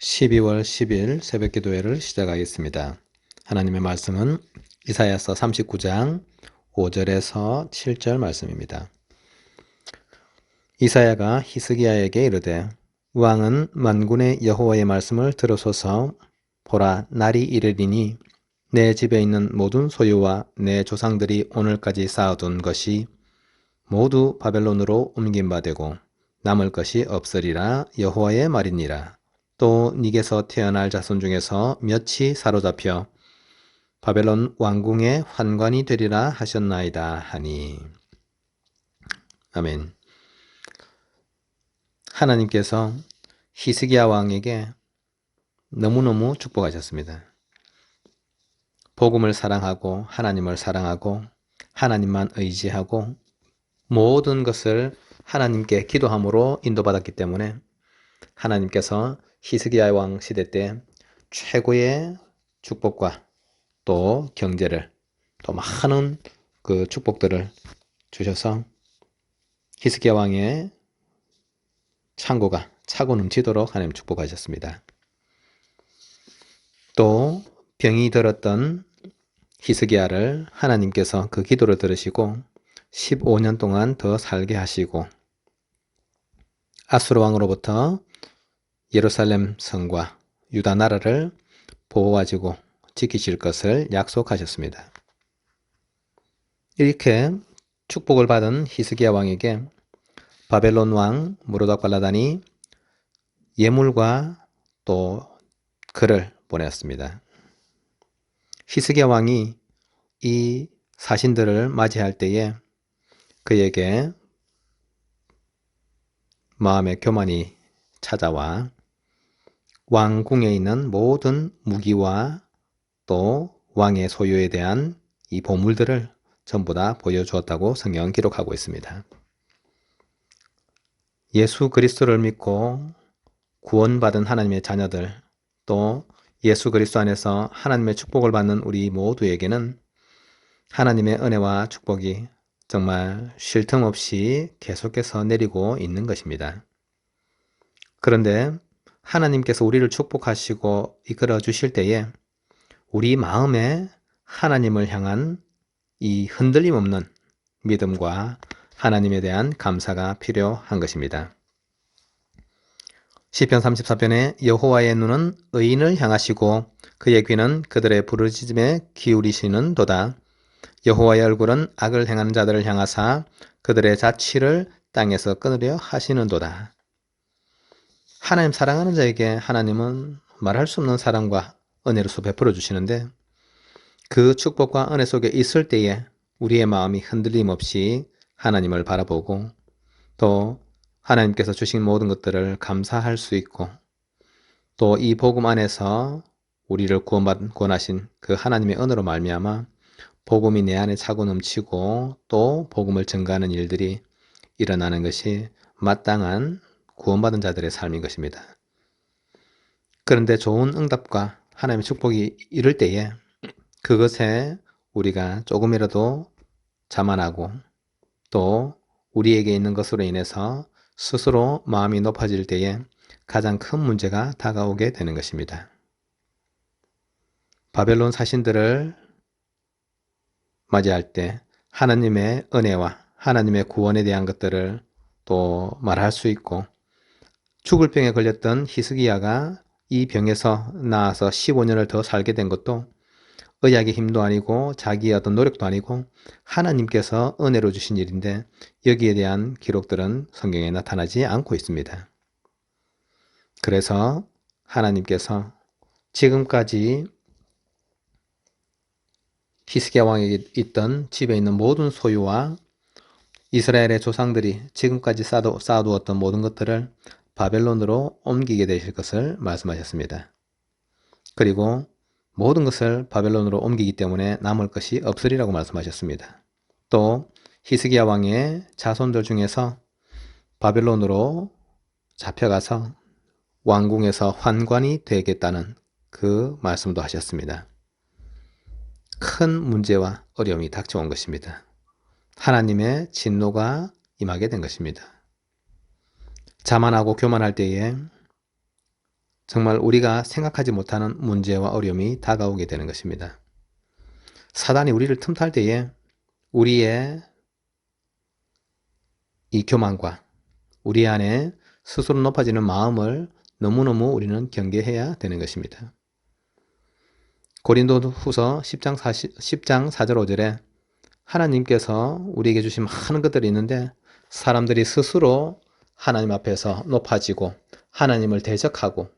12월 10일 새벽기도회를 시작하겠습니다. 하나님의 말씀은 이사야서 39장 5절에서 7절 말씀입니다. 이사야가 히스기야에게 이르되 왕은 만군의 여호와의 말씀을 들으소서. 보라, 날이 이르리니 내 집에 있는 모든 소유와 내 조상들이 오늘까지 쌓아둔 것이 모두 바벨론으로 옮긴 바 되고 남을 것이 없으리라. 여호와의 말이니라. 또 니게서 태어날 자손 중에서 몇이 사로잡혀 바벨론 왕궁의 환관이 되리라 하셨나이다 하니. 아멘. 하나님께서 히스기야 왕에게 너무너무 축복하셨습니다. 복음을 사랑하고 하나님을 사랑하고 하나님만 의지하고 모든 것을 하나님께 기도함으로 인도받았기 때문에 하나님께서 히스기야 왕 시대 때 최고의 축복과 또 경제를 또 많은 그 축복들을 주셔서 히스기야 왕의 창고가 차고 넘치도록 하나님 축복하셨습니다. 또 병이 들었던 히스기야를 하나님께서 그 기도를 들으시고 15년 동안 더 살게 하시고 아수르 왕으로부터 예루살렘 성과 유다 나라를 보호하시고 지키실 것을 약속하셨습니다. 이렇게 축복을 받은 히스기야 왕에게 바벨론 왕 무로닥발라단이 예물과 또 글을 보냈습니다. 히스기야 왕이 이 사신들을 맞이할 때에 그에게 마음의 교만이 찾아와 왕궁에 있는 모든 무기와 또 왕의 소유에 대한 이 보물들을 전부 다 보여주었다고 성경은 기록하고 있습니다. 예수 그리스도를 믿고 구원받은 하나님의 자녀들, 또 예수 그리스도 안에서 하나님의 축복을 받는 우리 모두에게는 하나님의 은혜와 축복이 정말 쉴 틈 없이 계속해서 내리고 있는 것입니다. 그런데 하나님께서 우리를 축복하시고 이끌어 주실 때에 우리 마음에 하나님을 향한 이 흔들림 없는 믿음과 하나님에 대한 감사가 필요한 것입니다. 시편 34편에 여호와의 눈은 의인을 향하시고 그의 귀는 그들의 부르짖음에 기울이시는 도다. 여호와의 얼굴은 악을 행하는 자들을 향하사 그들의 자취를 땅에서 끊으려 하시는도다. 하나님 사랑하는 자에게 하나님은 말할 수 없는 사랑과 은혜로서 베풀어 주시는데 그 축복과 은혜 속에 있을 때에 우리의 마음이 흔들림 없이 하나님을 바라보고 또 하나님께서 주신 모든 것들을 감사할 수 있고 또 이 복음 안에서 우리를 구원하신 그 하나님의 은혜로 말미암아 복음이 내 안에 차고 넘치고 또 복음을 증거하는 일들이 일어나는 것이 마땅한 구원받은 자들의 삶인 것입니다. 그런데 좋은 응답과 하나님의 축복이 이를 때에 그것에 우리가 조금이라도 자만하고 또 우리에게 있는 것으로 인해서 스스로 마음이 높아질 때에 가장 큰 문제가 다가오게 되는 것입니다. 바벨론 사신들을 맞이할 때 하나님의 은혜와 하나님의 구원에 대한 것들을 또 말할 수 있고 죽을 병에 걸렸던 히스기야가 이 병에서 나아서 15년을 더 살게 된 것도 의학의 힘도 아니고 자기의 어떤 노력도 아니고 하나님께서 은혜로 주신 일인데 여기에 대한 기록들은 성경에 나타나지 않고 있습니다. 그래서 하나님께서 지금까지 히스기야 왕에게 있던 집에 있는 모든 소유와 이스라엘의 조상들이 지금까지 쌓아두었던 모든 것들을 바벨론으로 옮기게 되실 것을 말씀하셨습니다. 그리고 모든 것을 바벨론으로 옮기기 때문에 남을 것이 없으리라고 말씀하셨습니다. 또 히스기야 왕의 자손들 중에서 바벨론으로 잡혀가서 왕궁에서 환관이 되겠다는 그 말씀도 하셨습니다. 큰 문제와 어려움이 닥쳐온 것입니다. 하나님의 진노가 임하게 된 것입니다. 자만하고 교만할 때에 정말 우리가 생각하지 못하는 문제와 어려움이 다가오게 되는 것입니다. 사단이 우리를 틈탈 때에 우리의 이 교만과 우리 안에 스스로 높아지는 마음을 너무너무 우리는 경계해야 되는 것입니다. 고린도후서 10장 4절 5절에 하나님께서 우리에게 주신 많은 것들이 있는데 사람들이 스스로 하나님 앞에서 높아지고 하나님을 대적하고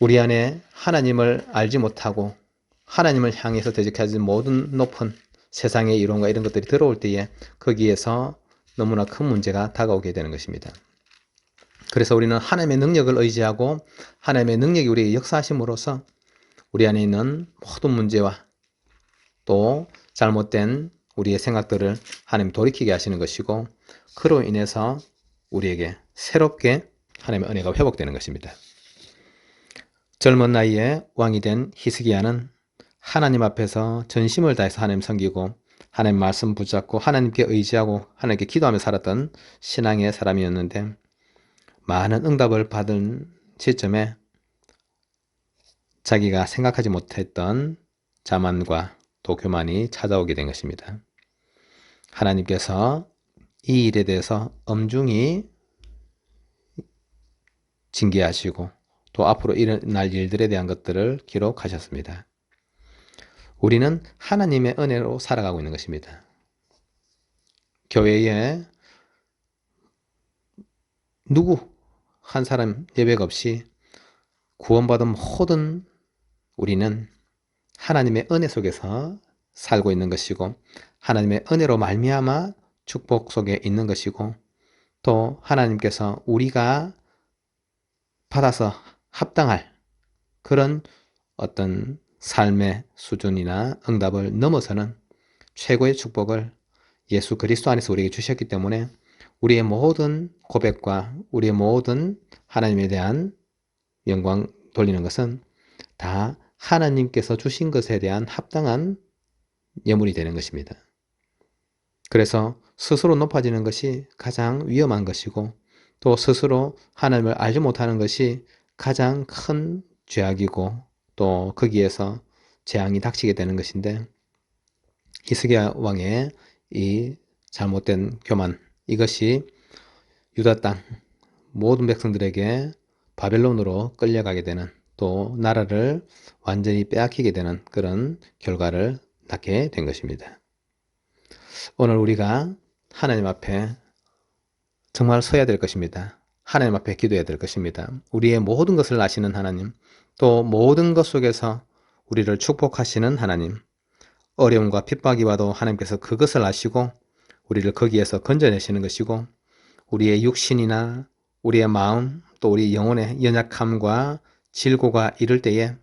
우리 안에 하나님을 알지 못하고 하나님을 향해서 대적하지 모든 높은 세상의 이론과 이런 것들이 들어올 때에 거기에서 너무나 큰 문제가 다가오게 되는 것입니다. 그래서 우리는 하나님의 능력을 의지하고 하나님의 능력이 우리에게 역사하심으로써 우리 안에 있는 모든 문제와 또 잘못된 우리의 생각들을 하나님 돌이키게 하시는 것이고 그로 인해서 우리에게 새롭게 하나님의 은혜가 회복되는 것입니다. 젊은 나이에 왕이 된 히스기야는 하나님 앞에서 전심을 다해서 하나님 섬기고 하나님 말씀 붙잡고 하나님께 의지하고 하나님께 기도하며 살았던 신앙의 사람이었는데 많은 응답을 받은 시점에 자기가 생각하지 못했던 자만과 또 교만이 찾아오게 된 것입니다. 하나님께서 이 일에 대해서 엄중히 징계하시고 또 앞으로 일어날 일들에 대한 것들을 기록하셨습니다. 우리는 하나님의 은혜로 살아가고 있는 것입니다. 교회에 누구 한 사람 예외가 없이 구원받은 모든 우리는 하나님의 은혜 속에서 살고 있는 것이고 하나님의 은혜로 말미암아 축복 속에 있는 것이고 또 하나님께서 우리가 받아서 합당할 그런 어떤 삶의 수준이나 응답을 넘어서는 최고의 축복을 예수 그리스도 안에서 우리에게 주셨기 때문에 우리의 모든 고백과 우리의 모든 하나님에 대한 영광 돌리는 것은 다 하나님께서 주신 것에 대한 합당한 예물이 되는 것입니다. 그래서 스스로 높아지는 것이 가장 위험한 것이고 또 스스로 하나님을 알지 못하는 것이 가장 큰 죄악이고 또 거기에서 재앙이 닥치게 되는 것인데 히스기야 왕의 이 잘못된 교만 이것이 유다 땅 모든 백성들에게 바벨론으로 끌려가게 되는 또 나라를 완전히 빼앗기게 되는 그런 결과를 낳게 된 것입니다. 오늘 우리가 하나님 앞에 정말 서야 될 것입니다. 하나님 앞에 기도해야 될 것입니다. 우리의 모든 것을 아시는 하나님, 또 모든 것 속에서 우리를 축복하시는 하나님, 어려움과 핍박이 와도 하나님께서 그것을 아시고 우리를 거기에서 건져내시는 것이고 우리의 육신이나 우리의 마음 또 우리 영혼의 연약함과 질고가 이를 때에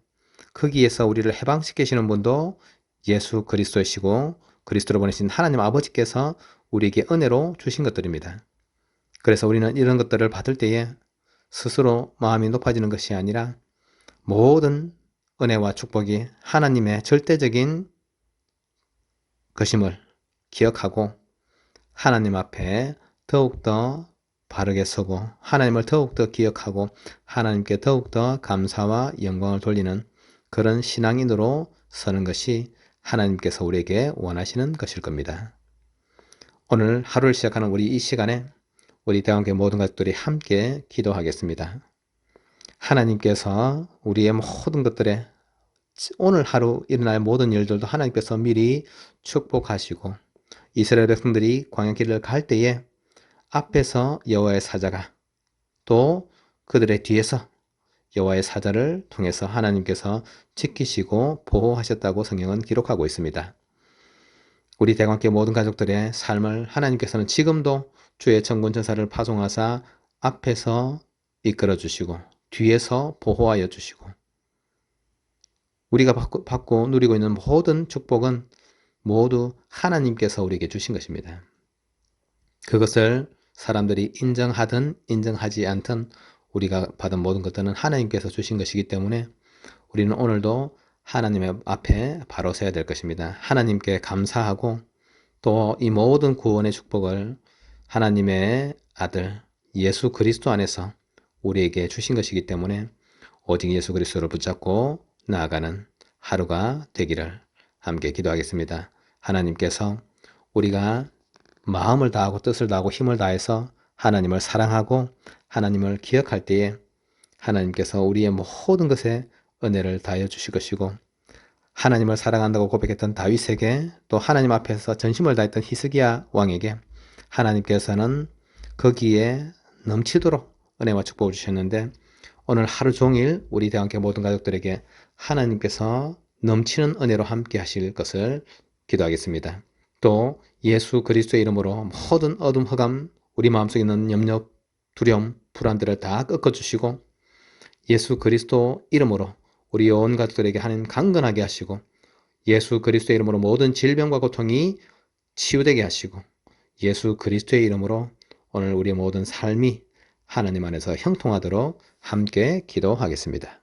거기에서 우리를 해방시키시는 분도 예수 그리스도이시고 그리스도로 보내신 하나님 아버지께서 우리에게 은혜로 주신 것들입니다. 그래서 우리는 이런 것들을 받을 때에 스스로 마음이 높아지는 것이 아니라 모든 은혜와 축복이 하나님의 절대적인 것임을 기억하고 하나님 앞에 더욱더 바르게 서고 하나님을 더욱더 기억하고 하나님께 더욱더 감사와 영광을 돌리는 그런 신앙인으로 서는 것이 하나님께서 우리에게 원하시는 것일 겁니다. 오늘 하루를 시작하는 우리 이 시간에 우리 대한교회 모든 가족들이 함께 기도하겠습니다. 하나님께서 우리의 모든 것들에 오늘 하루 일어날 모든 일들도 하나님께서 미리 축복하시고 이스라엘 백성들이 광야길을 갈 때에 앞에서 여호와의 사자가 또 그들의 뒤에서 여호와의 사자를 통해서 하나님께서 지키시고 보호하셨다고 성경은 기록하고 있습니다. 우리 대관교회 모든 가족들의 삶을 하나님께서는 지금도 주의 천군 천사를 파송하사 앞에서 이끌어 주시고 뒤에서 보호하여 주시고 우리가 받고 누리고 있는 모든 축복은 모두 하나님께서 우리에게 주신 것입니다. 그것을 사람들이 인정하든 인정하지 않든 우리가 받은 모든 것들은 하나님께서 주신 것이기 때문에 우리는 오늘도 하나님의 앞에 바로 서야 될 것입니다. 하나님께 감사하고 또 이 모든 구원의 축복을 하나님의 아들 예수 그리스도 안에서 우리에게 주신 것이기 때문에 오직 예수 그리스도를 붙잡고 나아가는 하루가 되기를 함께 기도하겠습니다. 하나님께서 우리가 마음을 다하고 뜻을 다하고 힘을 다해서 하나님을 사랑하고 하나님을 기억할 때에 하나님께서 우리의 모든 것에 은혜를 다하여 주실 것이고, 하나님을 사랑한다고 고백했던 다윗에게, 또 하나님 앞에서 전심을 다했던 히스기야 왕에게 하나님께서는 거기에 넘치도록 은혜와 축복을 주셨는데, 오늘 하루 종일 우리 대한교회 모든 가족들에게 하나님께서 넘치는 은혜로 함께 하실 것을 기도하겠습니다. 또 예수 그리스도의 이름으로 모든 어둠, 흑암, 우리 마음속에 있는 염려, 두려움, 불안들을 다 꺾어주시고, 예수 그리스도 이름으로 우리 온 가족들에게 하나님 강건하게 하시고, 예수 그리스도의 이름으로 모든 질병과 고통이 치유되게 하시고, 예수 그리스도의 이름으로 오늘 우리 모든 삶이 하나님 안에서 형통하도록 함께 기도하겠습니다.